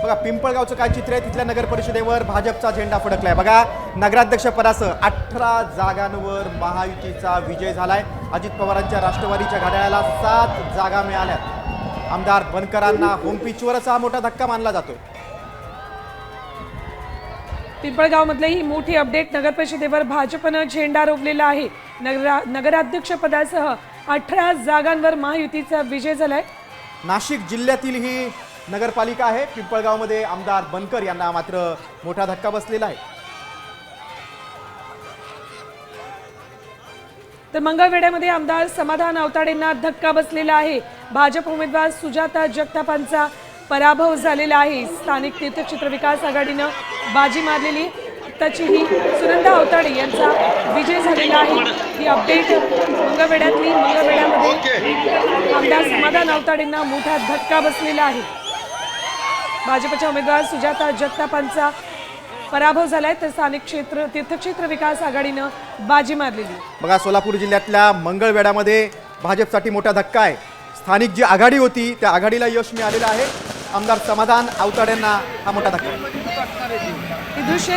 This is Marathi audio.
बघा पिंपळगावचं काय चित्र आहे, तिथल्या नगर परिषदेवर भाजपचा झेंडा फडकलाय। बघा नगराध्यक्ष पदासह 18 जागांवर महायुतीचा विजय झालाय। अजित पवारांच्या राष्ट्रवादीच्या घड्याळाला 7 जागा मिळाल्यात। आमदार बनकरांना होम पिचवरच हा मोठा धक्का मानला जातोय। पिंपळगाव मधले ही मोठी अपडेट। नगर परिषदेवर भाजपनं झेंडा रोवलेला आहे। नगराध्यक्ष पदासह 18 जागांवर महायुतीचा विजय झालाय। नाशिक जिल्ह्यातील ही नगरपालिका आहे। पिंपळगावमध्ये आमदार बनकर यांना मात्र मोठा धक्का बसलेला आहे। तर मंगळवेढ्यामध्ये आमदार समाधान आवताडेंना धक्का बसलेला आहे। भाजप उमेदवार सुजाता जगतापांचा पराभव झालेला आहे। स्थानिक तीर्थक्षेत्र विकास आघाडीनं बाजी मारलेली त्याची ही सुनंदा आवताडे यांचा विजय झालेला आहे। ही अपडेट मंगळवेढ्यामध्ये आमदार समाधान आवताडेंना मोठा धक्का बसलेला आहे। भाजपच्या उमेदवार सुजाता जगतापांचा पराभव झालाय, तर स्थानिक तीर्थक्षेत्र विकास आघाडीनं बाजी मारलेली। बघा सोलापूर जिल्ह्यातल्या मंगळवेढ्यामध्ये भाजपसाठी मोठा धक्का आहे। स्थानिक जी आघाडी होती त्या आघाडीला यश मिळालेलं आहे। आमदार समाधान आवताडेंना हा मोठा धक्का आहे। ही दृश्य